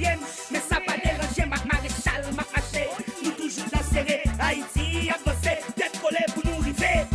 problème. Mais ça pas déranger ma maréchal, ma haché. Nous toujours dans serré, Haïti avancé, tête collée pour nous river.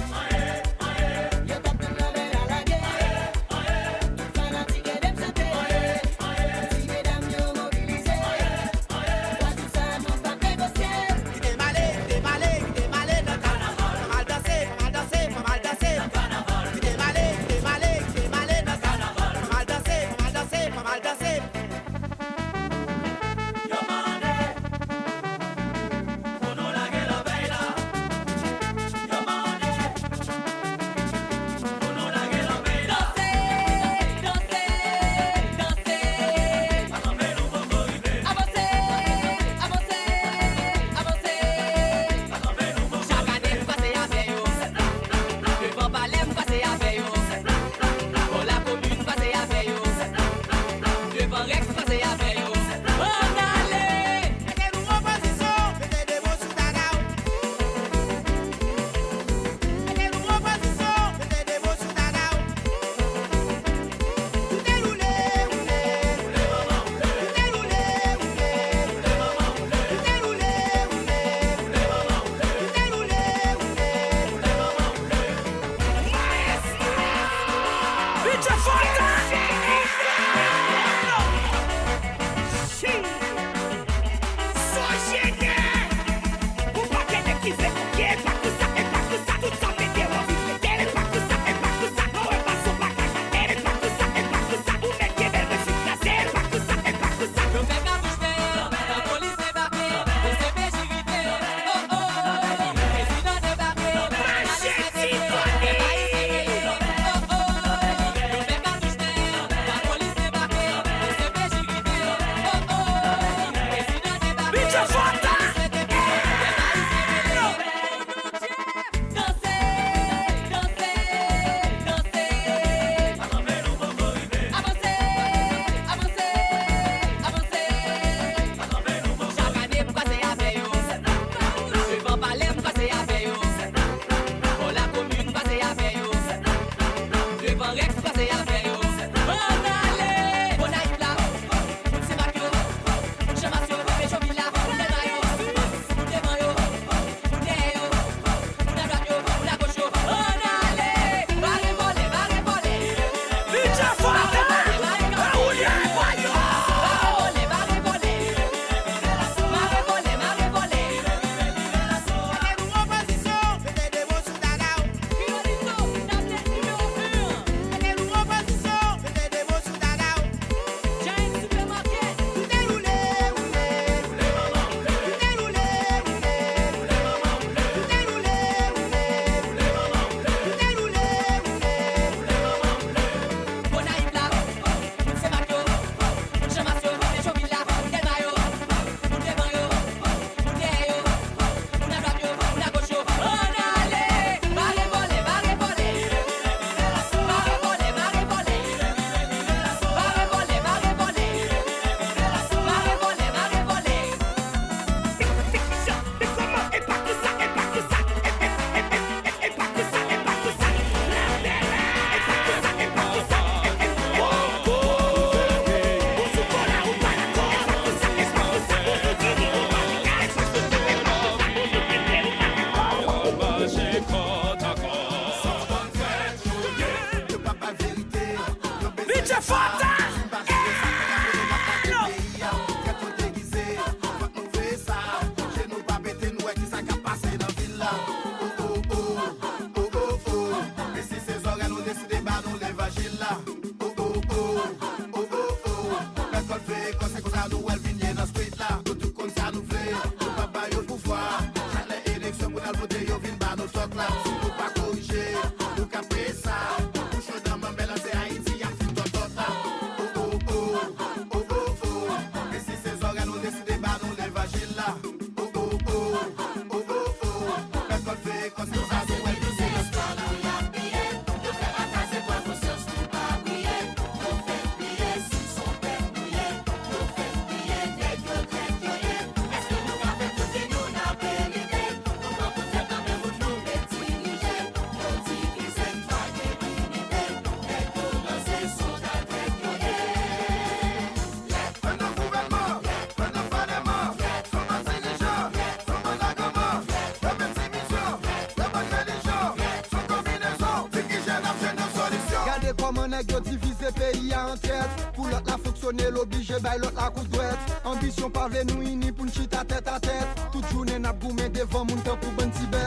Gouvernement nèg yo divisé pays en tête. Pour l'autre la fonctionner, l'obligé by l'autre la coup droite. Ambition pas nous unis pour chita tête à tête. Toute journée n'a goumé devant moun temps pour bon tibet.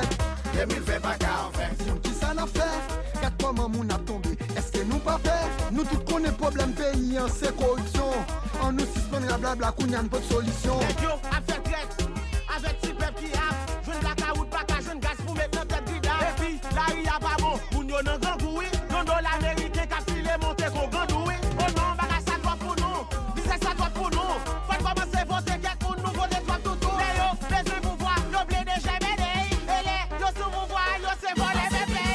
2000 fait pas qu'à en fait. Qui ça n'a fait? Quatre comment moun a tombé. Est-ce que nous pas fait? Nous tous connaissons problème pays en c'est corruption. On nous suspend la blabla qu'on y a pas de solution. Yo a fait traite avec petit peuple qui a jeune la caoute pas qu'à jeune gaz pour mettre notre tête grida. Et puis là il y a pas bon. Moun yo nan gangou oui. Non l'américain qui filé monter qu'on gandou oui. Oh non bagage ça doit pour nous. Business ça doit pour nous. Faut commencer voter quelque pour nous voter toi tout tout. Mais yo besoin pouvoir yo blé de jamais et les yo sous pouvoir yo c'est voler bébé.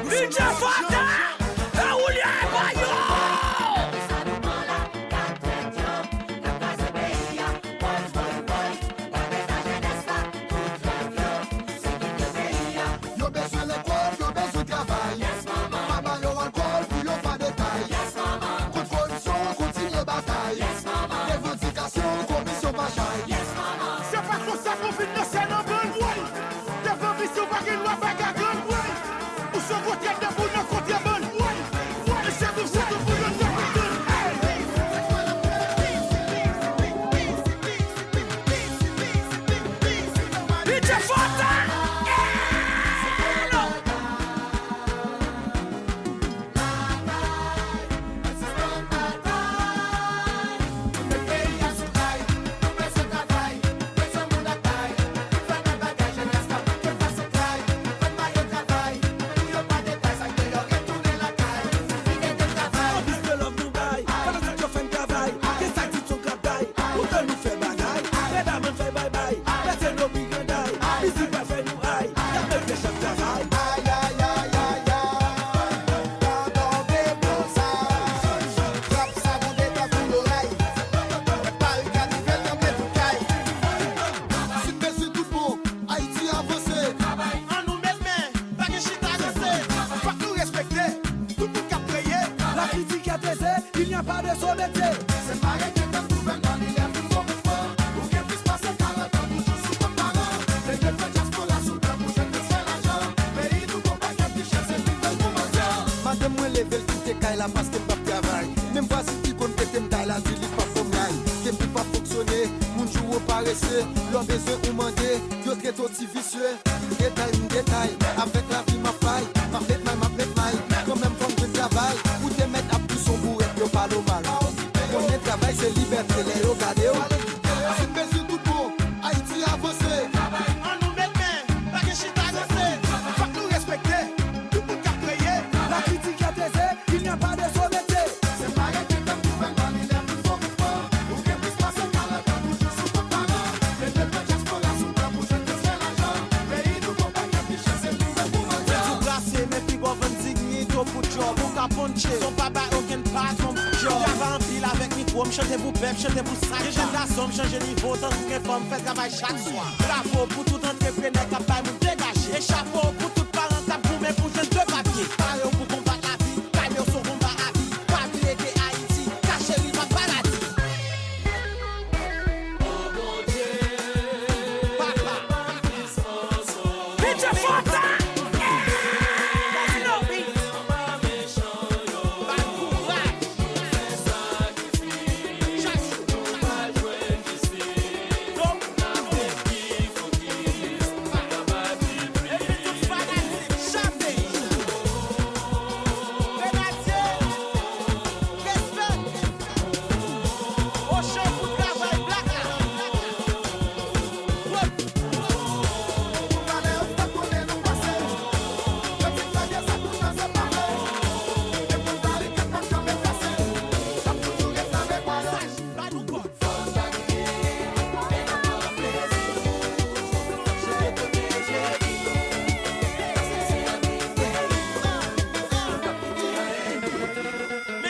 DJ Fata, Raoulia Bayo. Yo besoin l'école, yo besoin travail. Maman yo alcool, puis yo pas détail. Contre corruption, continue bataille. Revendication, commission bataille. C'est pas comme ça qu'on finit dans scène en bonne voie. Devant mission, pas qu'il doit bagarre. Ou se voter de vous dans côté bonne voie. Et c'est vous tout pour le temps. DJ Fata. Il n'y a pas de sommité. C'est pareil que comme gouvernement, il est plus bon mouvement. Ou qu'il puisse passer 40 ans, toujours sous comme parent. Les deux fois diaspora sous plein bouche, que c'est l'argent. Mais il nous compagne à picher, c'est plus belle pour mendiant. Madame, moi, level tout est caille là parce que pas travail. Même pas si tu comptes que t'aimes taille là, tu lis pas comme gagne. Qui peut pas fonctionner, mon jour au paresseux. Leur besoin ou demander, yo très aussi vicieux. Détail, avec la vie ma faille. Ma fête maille, quand même comme je travaille. Ou te mettre à plus son bourre, yo pas le mal. Mon travail c'est liberté, les regardez. C'est besoin tout pour Haïti avancer. On nous met main, pas que chita danser. Faut que nous respecter, tout le monde qui a prié. La critique a taisé, il n'y a pas de sommité. C'est pareil que comme gouvernement, il est plus bon mouvement. Ou qu'il puisse passer 40 ans, toujours sous comme parent. Les deux fois diaspora sous plein bouche, que c'est l'argent. Mais il nous compagne à picher, c'est plus belle pour mendiant. Tout glacé, mais puis bon, vendre dignité pour job. Ou qu'à puncher, son papa aucun pas, son job. J'avais en pile avec micro, m'chanter pour pep, chanter pour sac. J'ai jeune garçon, m'changer niveau, tant que femme fait travail chaque soir. Bravo pour tout entrepreneur qui a pas nous dégager. Et chapeau pour tout parent qui a pour mes pour jeunes de papier. Parlez pour combattre la vie, parlez sur combat à vie. Pas oublier que Haïti, cacher lui va paradis. Oh mon Dieu, papa, DJ Fata. Chaque jour,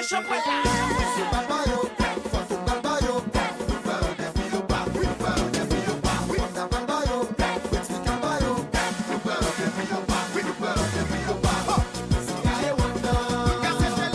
méchant pour là. C'est papa yo, faut tout papa yo. Nous faisons des filles au bas, oui, faisons des filles au bas. Oui, on a papa yo, petit papa yo. Nous faisons des filles au bas, oui, nous faisons des filles au bas. Sky Wonder, Sky Wonder,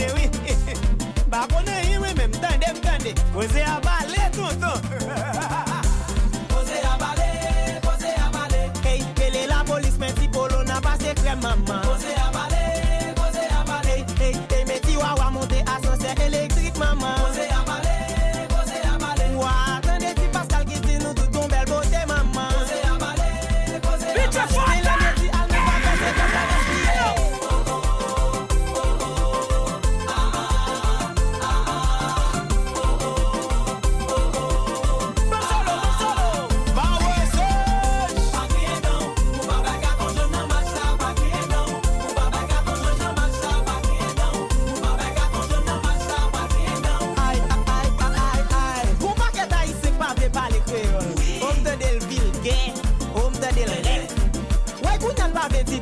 Cause oui. Bah connaît rien même tendez. Cause à balai tonton. Cause à balai. Hey, quelle est la police mais si polo n'a pas secret maman. Cause à balai. Hey, mais ti wawa monter ascenseur électrique maman. Cause à balai. Ouah, attendez ti Pascal qui dit nous tout ton belle beauté maman. Cause à balai. Bitch fuck.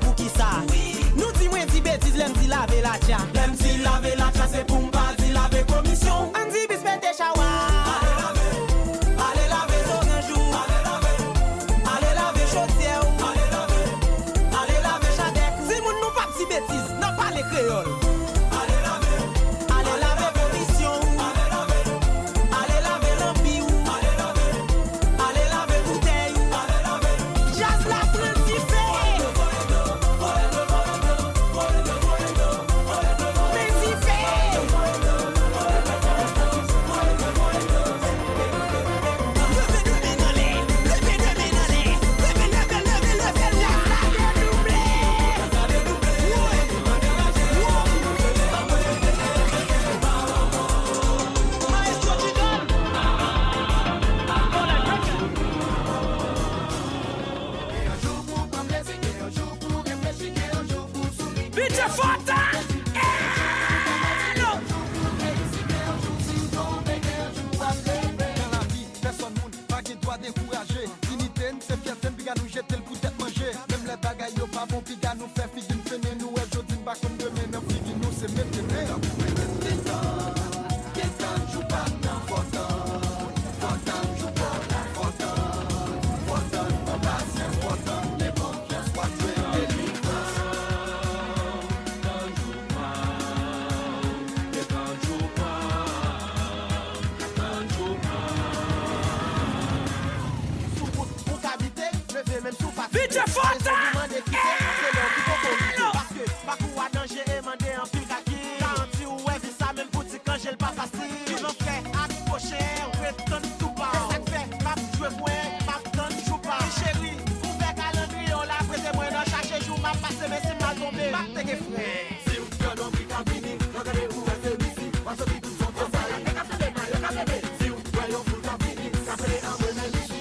Pour qui ça? Nous dis moi dis bêtises, l'aime si laver la tia. L'aime si laver la tia, c'est pour m'pas si laver commission. On dit bis pète chawa. Allez laver l'eau un jour. Allez laver chaudière. Allez laver chadec. Si moun nous pas si bêtises, n'a pas les créoles. Allez laver commission. Allez laver l'ambi. Allez laver bouteille. Jazz la principe. Nous jeter le poutet manger. Même les bagailles yo pas bon piga nous fait figure fene nous et jodi pas comme demain même figure nous c'est même tenir. Bitch fata. Parce que pas quoi danger et mander en pile kaki. Garanti ou ouais c'est ça même pour dire quand j'ai le pas facile. Tu m'en fais accrocher ou retourne tout pas. Ça fait m'a jouer moins, m'a donne joue pas. Chérie, vous fait calendrier on l'a prêté moi dans chaque jour m'a passé mais c'est mal tombé. M'a t'es frère. Si vous tu dans qui cabine, regardez où est ici. Parce que tout sont ça là. Si vous tu dans full cabine, ça fait un bon ici.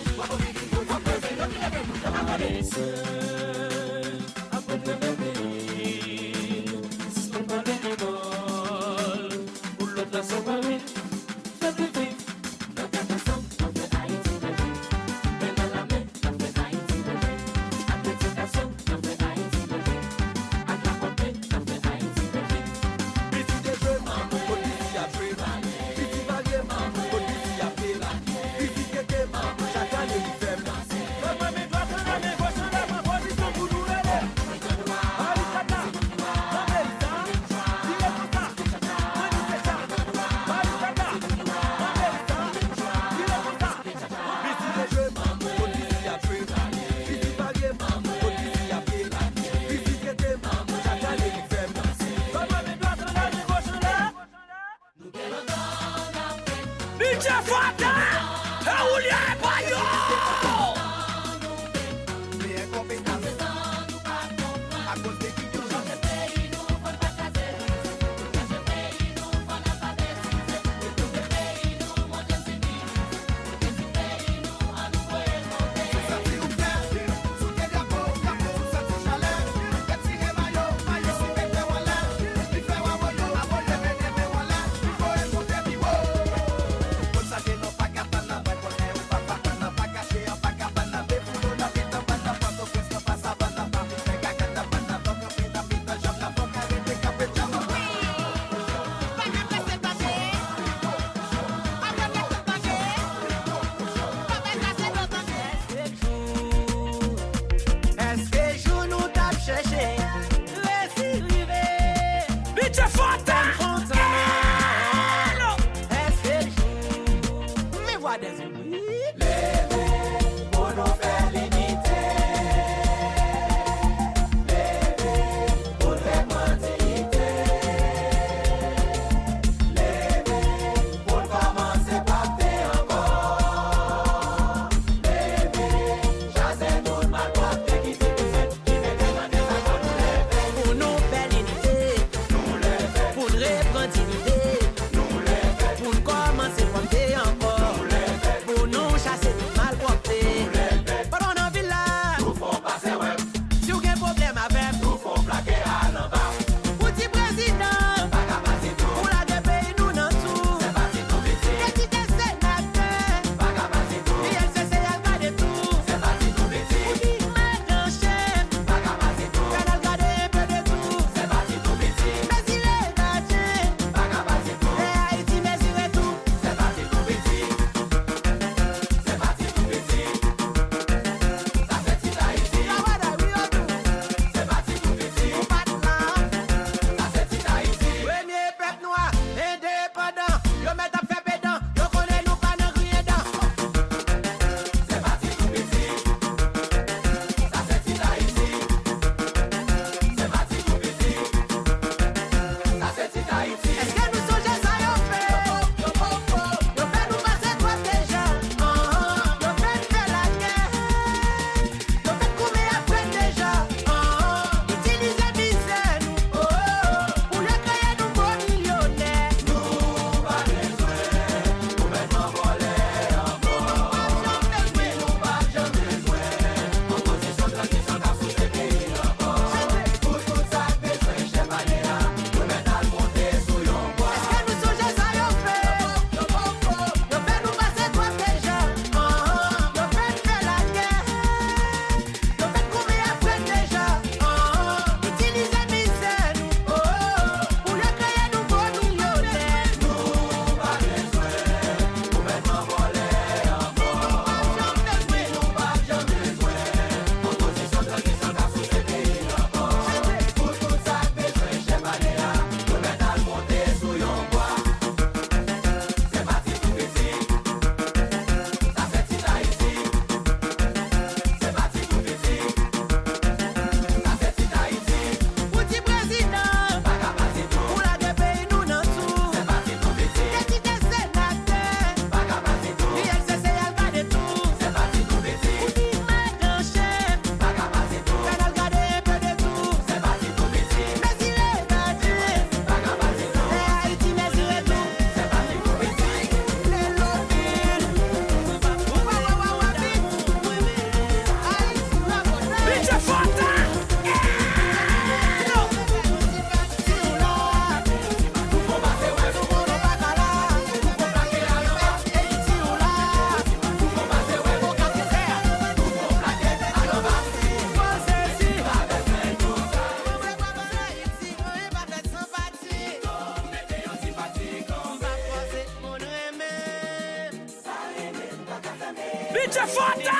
Bitch Fanta!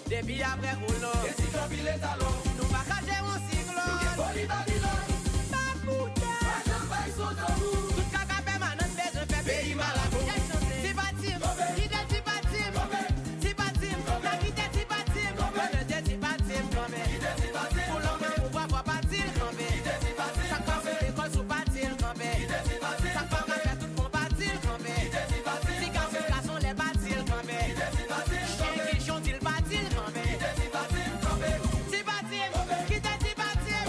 Depuis après rouleau, nous pas cacher mon cyclone. Tout caca permanent, besoin fait pays malabou. C'est pas team, qui dit c'est pas team. C'est pas team, la qui dit c'est pas team. Le dit c'est pas team quand même. Pour l'homme, pour voir pas team quand même. Chaque fois que l'école sous pas team quand même. Chaque fois qu'on fait tout le monde pas team quand même. Si garçon les pas team quand même. Chien qui chante il pas team quand même. C'est pas team, qui dit c'est pas team.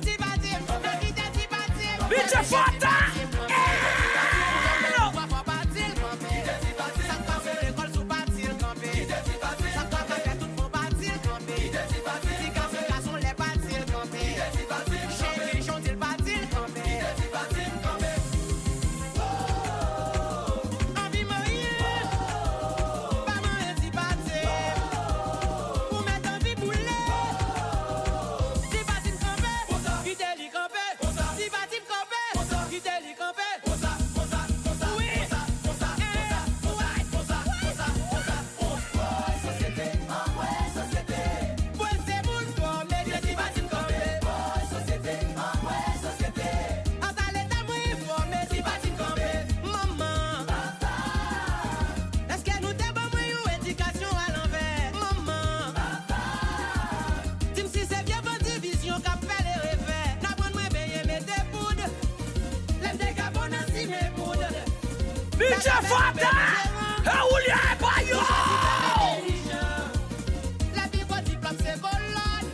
C'est pas team, la qui dit c'est pas team. Bitch Fanta! Bitch Fanta! Où y a pas yo? La vie va diplôme c'est colonne.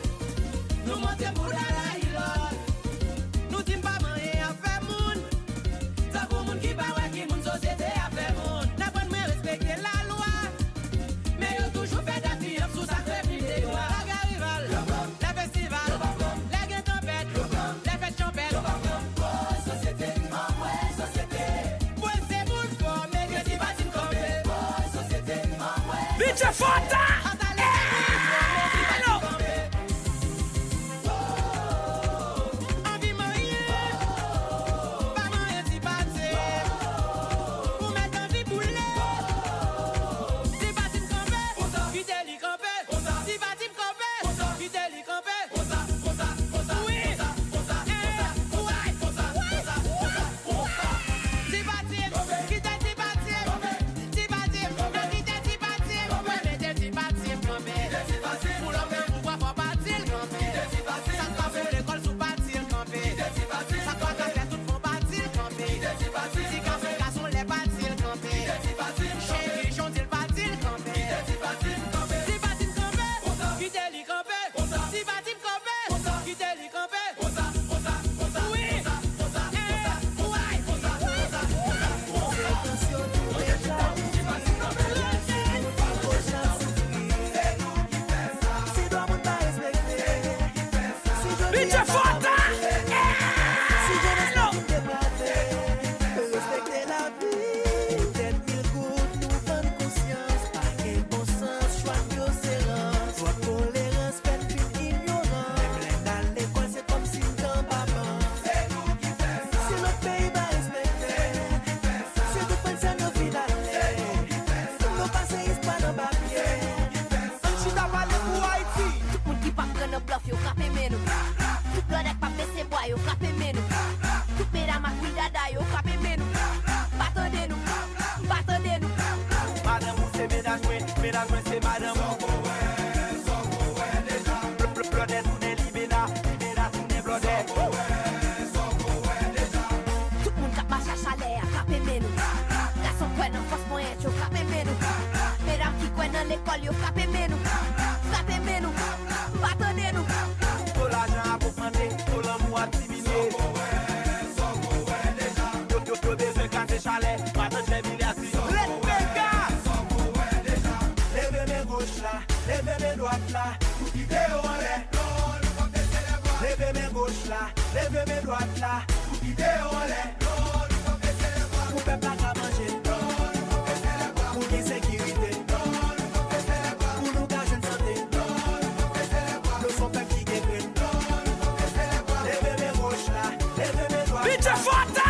Nous montons pour la ilonne. Nous disons pas manger à faire moun. Ça pour moun qui pas ouais qui moun société à faire moun. La bonne mère respecter la loi. Mais yo toujours fait des filles sous sa crème des doigts. La garrival, la festival, la guerre tempête, la fête champêtre. Société, société. Bitch Fanta! Levez mes droites là, pour quitter au lait. Pour peuple à manger, pour l'insécurité, pour nous gâcher une santé, le son peuple qui guérit. Levez mes roches là, levez mes droites. Bitch Fanta!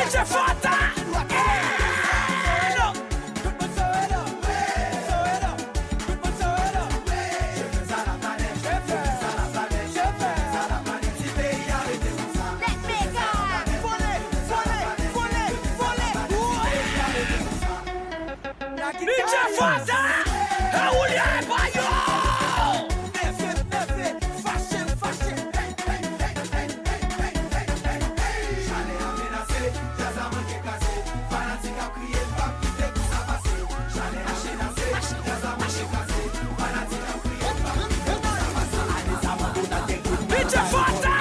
Bitch Fanta. DJ Fanta, Julian Bayo. DJ Fanta.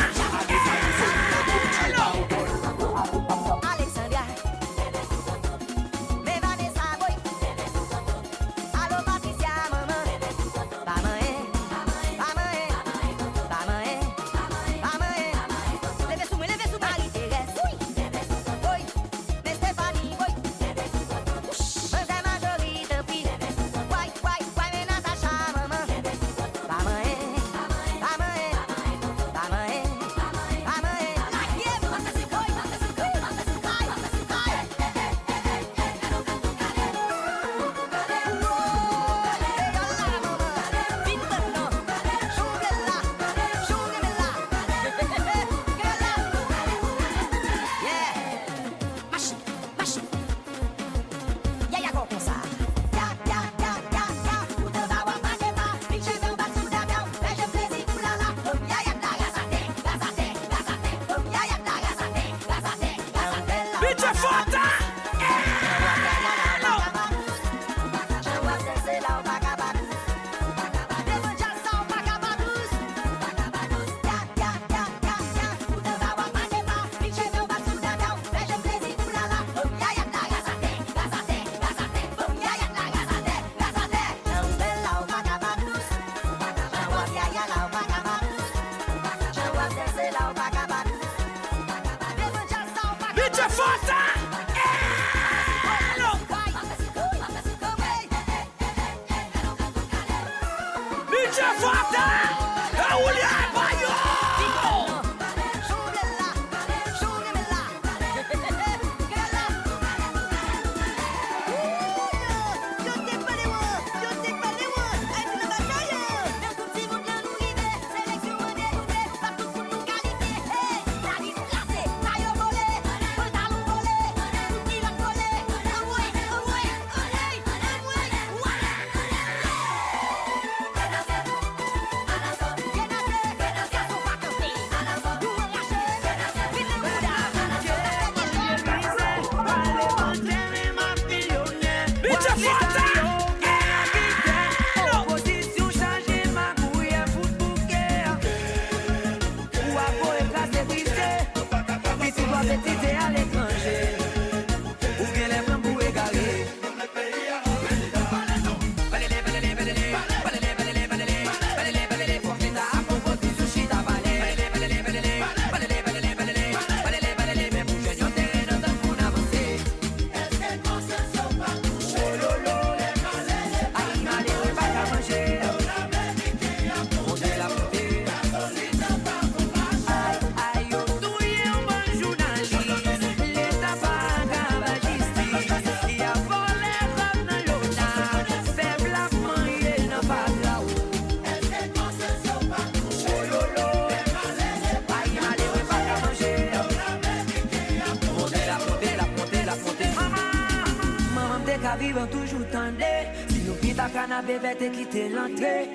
Vivant toujours tendé. Si nous quitte à canapé, vete quitter l'entrée.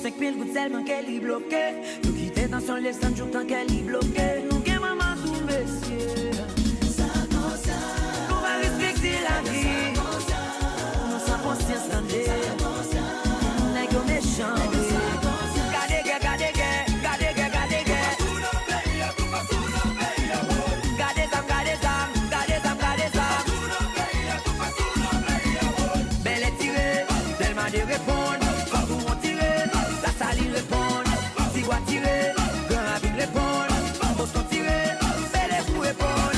5000 gouttes seulement qu'elle est bloquée. Nous quitter dans son lèvre sans jour tant qu'elle est bloquée. Nous gagnons maman tout messieurs. On va respecter la vie. Nous sommes conscients d'andé. On est comme méchants. Tirer, grand rapide répondre, Boston tirer, belle fou répondre.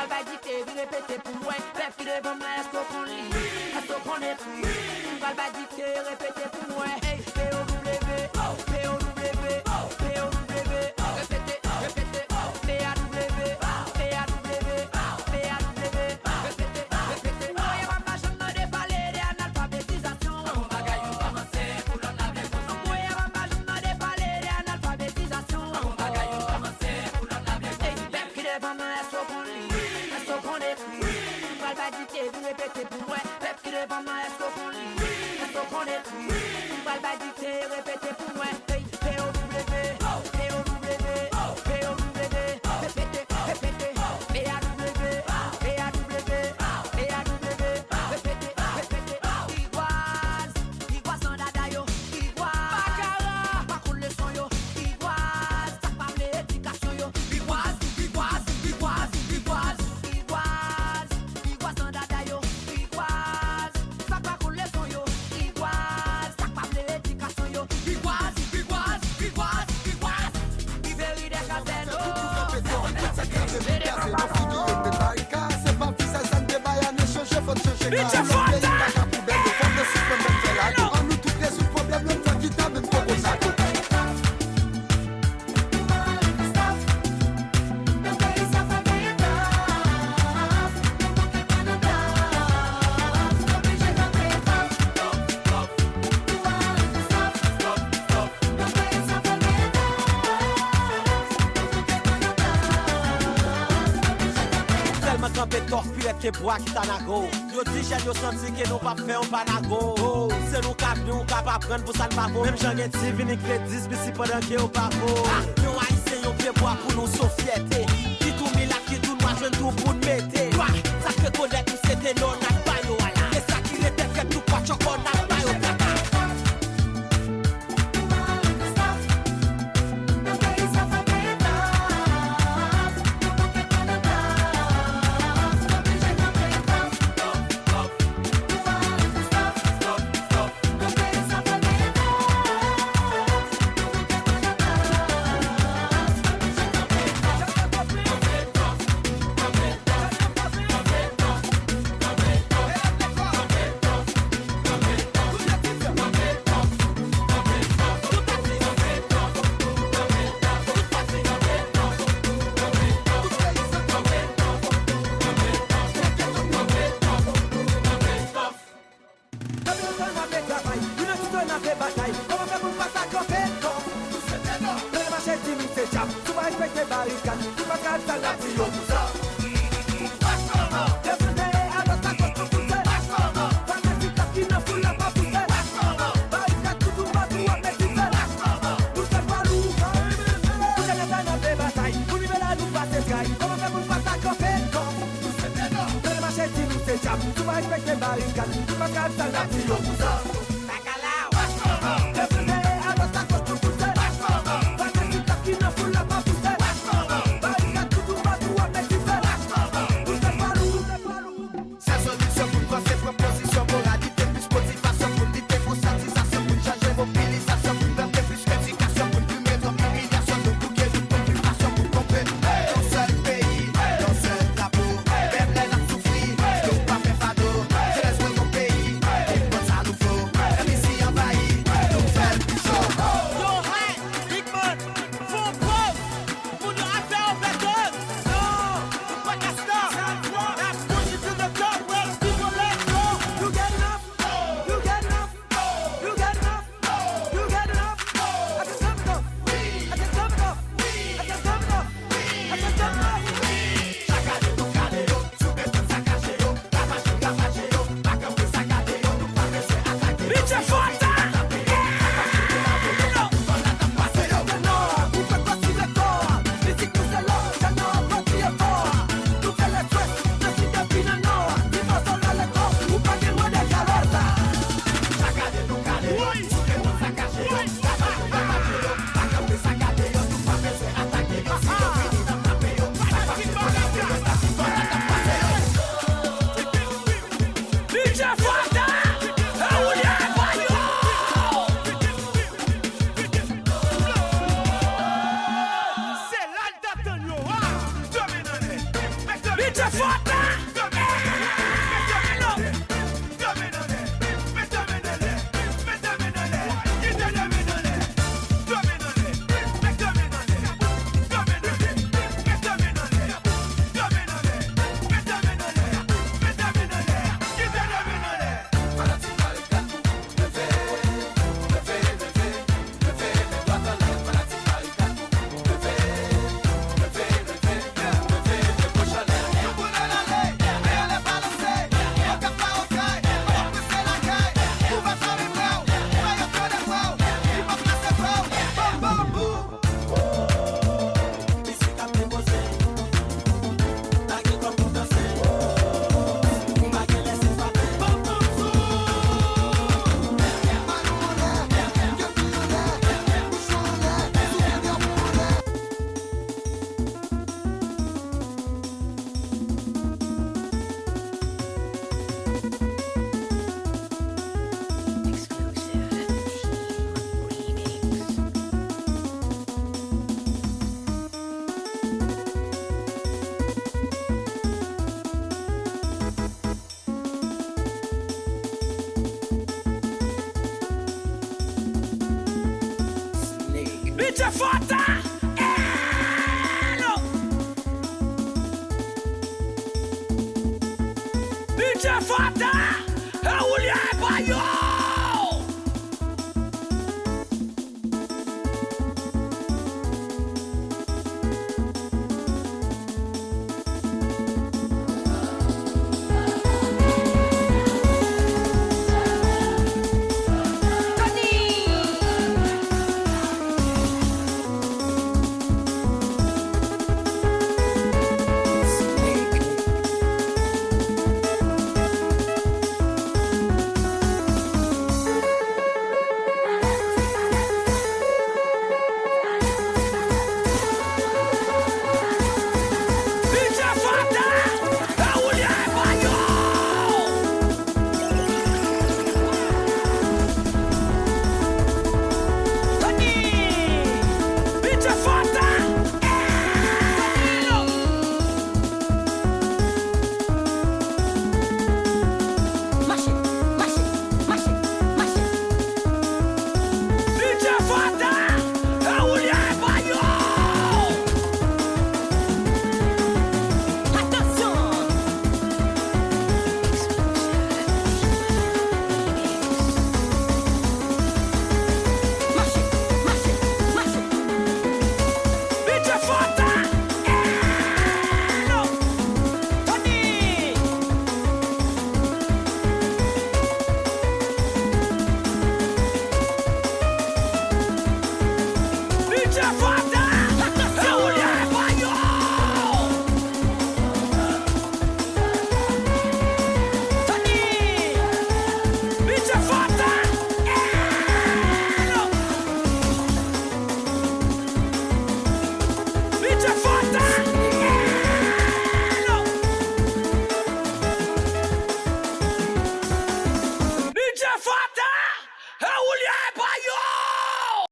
va pas dicter, vous répétez pour moi. Peuple qui devant moi, est-ce qu'on lit? Est-ce qu'on écrit? Va pas dicter, répétez pour moi. Hey, P-O-W, P-O-W, P-O-W, répétez, répétez, P-A-W, P-A-W, P-A-W, répétez, répétez. Moi, y'a pas jamais de parler d'analphabétisation. On va gagner, commencer pour l'on a des causes. Moi, y'a pas jamais de parler d'analphabétisation. On va gagner, commencer pour l'on a des causes. Peuple qui devant moi, est-ce qu'on lit? Est-ce qu'on écrit? Va pas dicter, vous répétez pour moi. Peuple qui devant moi, est-ce qu'on lit? Est-ce qu'on écrit? Va pas dicter, répétez pour moi. Hey, P-O-W, P-O-W, P-O-W, répétez, répétez, P-A-W, P-A-W, P-A-W, répétez, répétez. Iguaz, sans dada yo, iguaz, Baccarat, pas cool le son yo, iguaz, ça pas l'éducation yo, iguaz, sans dada yo, iguaz, ça pas cool le son yo, iguaz, ça pas l'éducation yo, iguaz, Iberi de Casino. C'est pas plus ça ne débat, y'a ne changer, faut changer. En nous toutes les sous-problèmes, même toi qui t'as même pas beau ça. Tellement campé torpille que bois qui tanago. Yo dit j'ai yo senti que nous pas faire un panago. C'est nous cap nous capable prendre pour ça le pavo. Même j'en ai dit vini crédit mais si pendant que au pavo. Nous haïtiens yo pied bois pour nous société. Qui tout mila qui tout moi jeune tout pour mettre. Ça fait connaître nous c'était non n'a pas yo ala. Et ça qui était fait tout pas chocolat n'a pas yo. Pays, Bicho Fota. Bicho Fota. Hello. Bicho Fota.